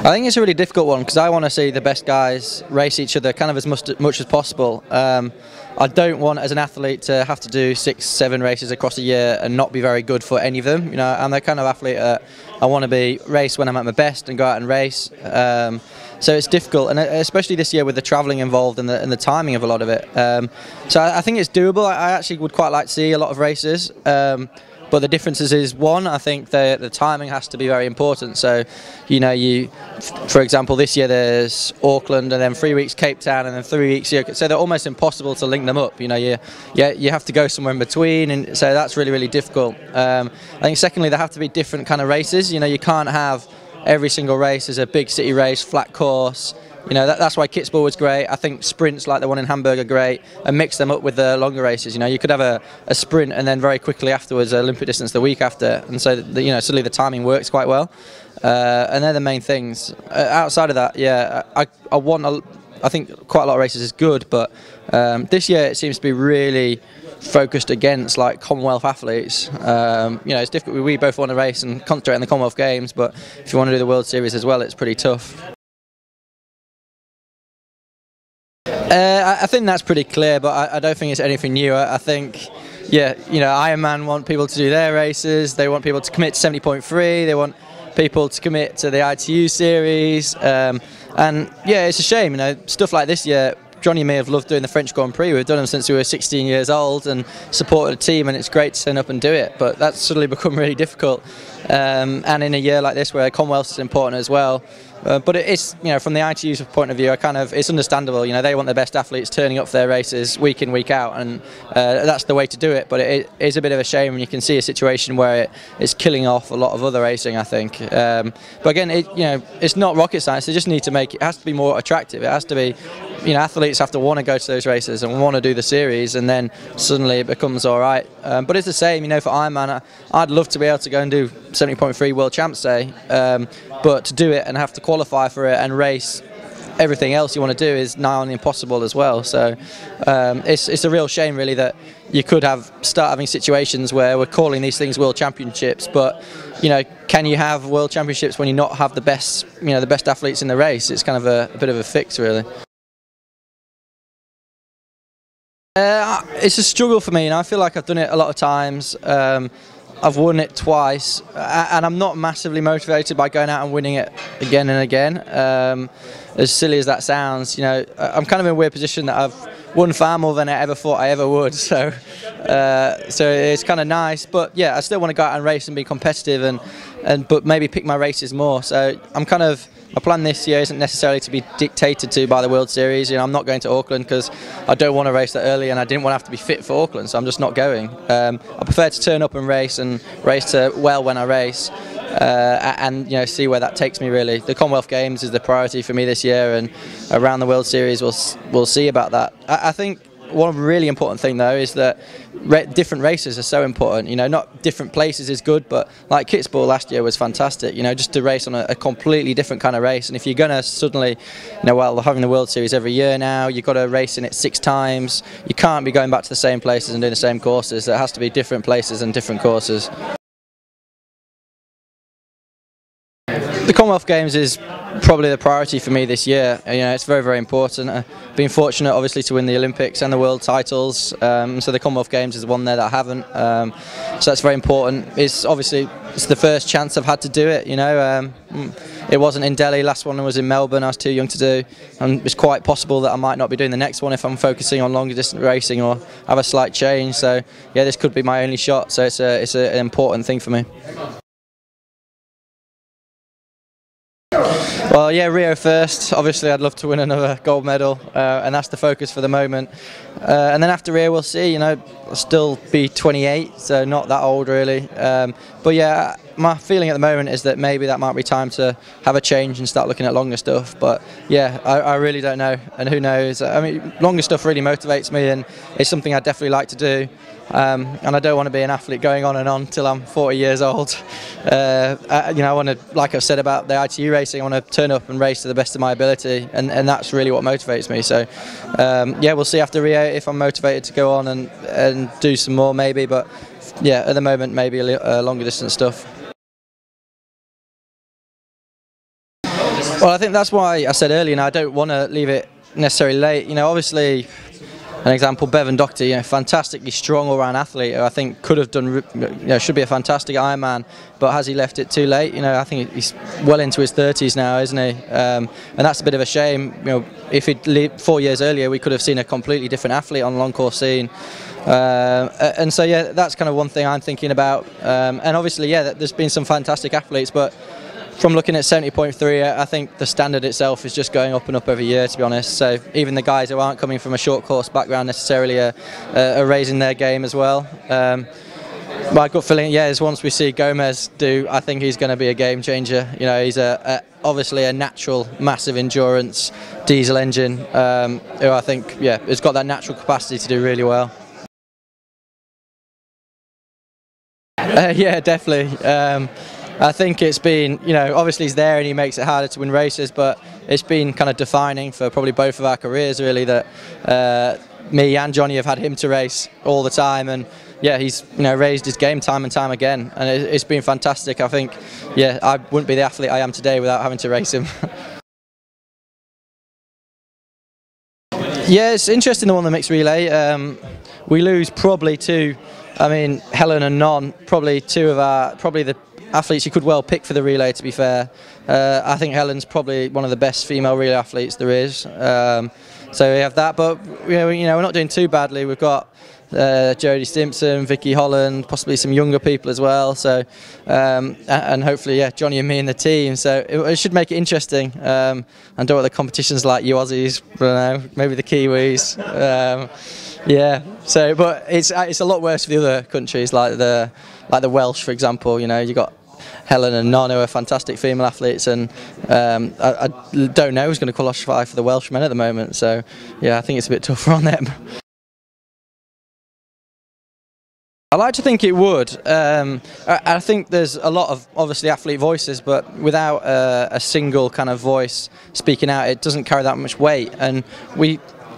I think it's a really difficult one because I want to see the best guys race each other kind of as much as possible. I don't want, as an athlete, to have to do 6, 7 races across a year and not be very good for any of them. You know, I'm the kind of athlete I want to race when I'm at my best and go out and race. So it's difficult, and especially this year with the travelling involved and the timing of a lot of it. So I think it's doable. I actually would quite like to see a lot of races. But the differences is, one, I think the timing has to be very important. So, you know, for example, this year there's Auckland and then 3 weeks Cape Town and then 3 weeks here. So they're almost impossible to link them up. You know, you have to go somewhere in between, and so that's really, really difficult. I think secondly, there have to be different kind of races. You know, you can't have every single race as a big city race, flat course. You know, that's why Kitzbühel was great. I think sprints like the one in Hamburg are great, and mix them up with the longer races. You know, you could have a sprint and then very quickly afterwards Olympic distance the week after, and so you know, suddenly the timing works quite well. And they're the main things. Outside of that, yeah, I think quite a lot of races is good, but this year it seems to be really focused against like Commonwealth athletes. You know, it's difficult. We both want to race and concentrate on the Commonwealth Games, but if you want to do the World Series as well, it's pretty tough. I think that's pretty clear, but I don't think it's anything new. I think, yeah, you know, Ironman want people to do their races. They want people to commit to 70.3. They want people to commit to the ITU series. And yeah, it's a shame. You know, stuff like this year. Johnny may have loved doing the French Grand Prix. We've done them since we were 16 years old and supported a team, and it's great to turn up and do it. But that's suddenly become really difficult. And in a year like this, where Commonwealth is important as well. But it's, you know, from the ITU's point of view, it's understandable. You know, they want the best athletes turning up for their races week in, week out, and that's the way to do it. But it is a bit of a shame when you can see a situation where it's killing off a lot of other racing, I think. But again, you know, it's not rocket science. They just need to make it has to be more attractive. It has to be, you know, athletes have to want to go to those races and want to do the series, and then suddenly it becomes all right. But it's the same, you know, for Ironman. I'd love to be able to go and do 70.3 World Champs Day, but to do it and have to qualify for it and race everything else you want to do is nigh on impossible as well. So it's a real shame, really, that you could start having situations where we're calling these things World Championships, but you know, can you have World Championships when you not have the best, you know, the best athletes in the race? It's kind of a bit of a fix, really. It's a struggle for me, and I feel like I've done it a lot of times. I've won it twice, and I'm not massively motivated by going out and winning it again and again. As silly as that sounds, you know, I'm kind of in a weird position that I've won far more than I ever thought I ever would. So it's kind of nice, but yeah, I still want to go out and race and be competitive, but maybe pick my races more. So my plan this year isn't necessarily to be dictated to by the World Series. You know, I'm not going to Auckland because I don't want to race that early, and I didn't want to have to be fit for Auckland, so I'm just not going. I prefer to turn up and race well when I race, and you know, see where that takes me. Really, the Commonwealth Games is the priority for me this year, and around the World Series we'll see about that. I think one really important thing though is that different races are so important. You know, not different places is good, but like Kitzbühel last year was fantastic. You know, just to race on a completely different kind of race. And if you're going to suddenly, you know, well, having the World Series every year now, you've got to race in it 6 times. You can't be going back to the same places and doing the same courses. There has to be different places and different courses. The Commonwealth Games is probably the priority for me this year. You know, it's very, very important. I've been fortunate, obviously, to win the Olympics and the world titles. So the Commonwealth Games is one there that I haven't. So that's very important. It's the first chance I've had to do it. You know, it wasn't in Delhi. Last one was in Melbourne. I was too young to do, and it's quite possible that I might not be doing the next one if I'm focusing on longer distance racing or have a slight change. So yeah, this could be my only shot. So it's an important thing for me. Well, yeah, Rio first. Obviously, I'd love to win another gold medal, and that's the focus for the moment. And then after Rio, we'll see. You know, I'll still be 28, so not that old really. But yeah, my feeling at the moment is that maybe that might be time to have a change and start looking at longer stuff. But yeah, I really don't know, and who knows? I mean, longer stuff really motivates me, and it's something I definitely like to do. And I don't want to be an athlete going on and on till I'm 40 years old. You know, I want to, like I've said about the ITU racing, I want to turn up and race to the best of my ability, and that's really what motivates me. So yeah, we'll see after Rio if I'm motivated to go on and do some more maybe, but yeah, at the moment maybe longer distance stuff. Well, I think that's why I said earlier, I don't want to leave it necessarily late. Obviously, an example, Bevan Doherty, fantastically strong all-round athlete who I think could have done, should be a fantastic Ironman, but has he left it too late? I think he's well into his 30s now, isn't he? And that's a bit of a shame. If he'd lived 4 years earlier, we could have seen a completely different athlete on the long course scene. And so, yeah, that's kind of one thing I'm thinking about. And obviously, yeah, there's been some fantastic athletes, but from looking at 70.3, I think the standard itself is just going up and up every year, to be honest. So even the guys who aren't coming from a short course background necessarily are raising their game as well. My gut feeling, is once we see Gomez do, I think he's going to be a game changer. He's obviously a natural, massive endurance diesel engine who I think, has got that natural capacity to do really well. Yeah, definitely. I think it's been, obviously he's there and he makes it harder to win races, but it's been kind of defining for probably both of our careers, really, that me and Johnny have had him to race all the time, and yeah, he's raised his game time and time again, and it's been fantastic. I think, I wouldn't be the athlete I am today without having to race him. Yeah, it's interesting, the one, the mixed relay. We lose probably two. Helen and Non, probably two of the athletes you could well pick for the relay, to be fair. I think Helen's probably one of the best female relay athletes there is. So we have that, but we're not doing too badly. We've got Jodie Stimpson, Vicky Holland, possibly some younger people as well. So and hopefully, Johnny and me in the team. So it should make it interesting. I don't know what the competition's like. You Aussies, I don't know, maybe the Kiwis. So but it's a lot worse for the other countries, like the Welsh, for example. You got Helen and Non, who are fantastic female athletes, and I don't know who's going to qualify for the Welsh men at the moment. So I think it's a bit tougher on them. I like to think it would. I think there's a lot of, obviously, athlete voices, but without a single kind of voice speaking out, it doesn't carry that much weight. And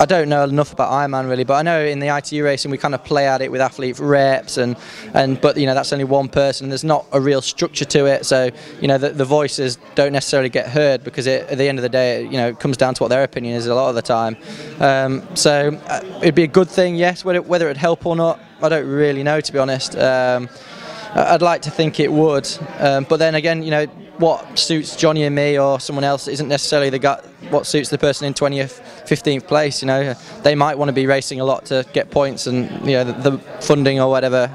I don't know enough about Ironman really, but I know in the ITU racing we kind of play at it with athlete reps, but that's only one person, and there's not a real structure to it. So the voices don't necessarily get heard, because at the end of the day, it comes down to what their opinion is a lot of the time. So it'd be a good thing, yes. Whether it'd help or not, I don't really know, to be honest. I'd like to think it would, but then again, what suits Johnny and me or someone else isn't necessarily what suits the person in 20th, 15th place. They might want to be racing a lot to get points and the funding or whatever.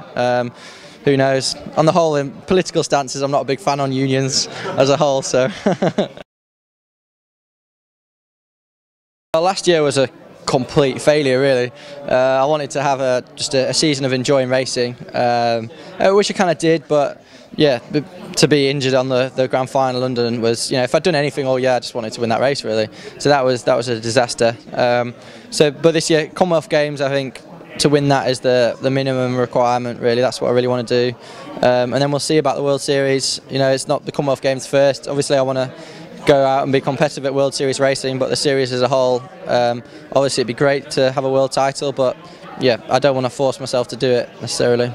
Who knows? On the whole, in political stances, I'm not a big fan on unions as a whole. So well, last year was a complete failure, really. I wanted to have just a season of enjoying racing, which I kind of did, but to be injured on the grand final in London was, if I'd done anything all year, I just wanted to win that race, really. So that was a disaster. But this year, Commonwealth Games, I think to win that is the minimum requirement, really. That's what I really want to do, and then we'll see about the World Series. It's not the Commonwealth Games first. Obviously, I want to go out and be competitive at World Series racing, but the series as a whole, obviously it'd be great to have a world title, but I don't want to force myself to do it necessarily.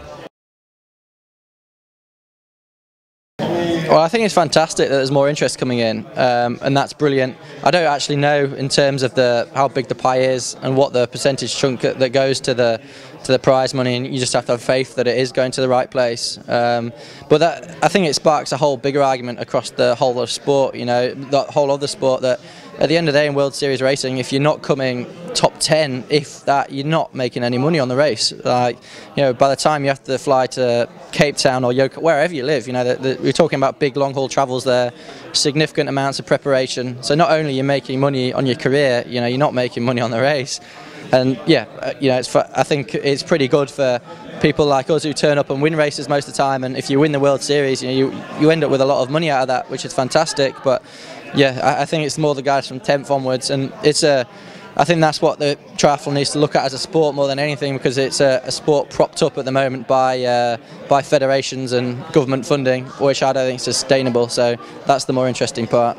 Well, I think it's fantastic that there's more interest coming in, and that's brilliant. I don't actually know in terms of how big the pie is and what the percentage chunk that goes to the prize money, and you just have to have faith that it is going to the right place. But I think it sparks a whole bigger argument across the whole of sport, the whole other sport, that at the end of the day in World Series racing, if you're not coming top 10, if that, you're not making any money on the race. By the time you have to fly to Cape Town or Yokohama, wherever you live, we're talking about big long haul travels there, significant amounts of preparation. So not only are you making money on your career, you're not making money on the race. And I think it's pretty good for people like us who turn up and win races most of the time. And if you win the World Series, you end up with a lot of money out of that, which is fantastic. But I think it's more the guys from 10th onwards, and I think that's what the triathlon needs to look at as a sport more than anything, because it's a sport propped up at the moment by federations and government funding, which I don't think is sustainable. So that's the more interesting part.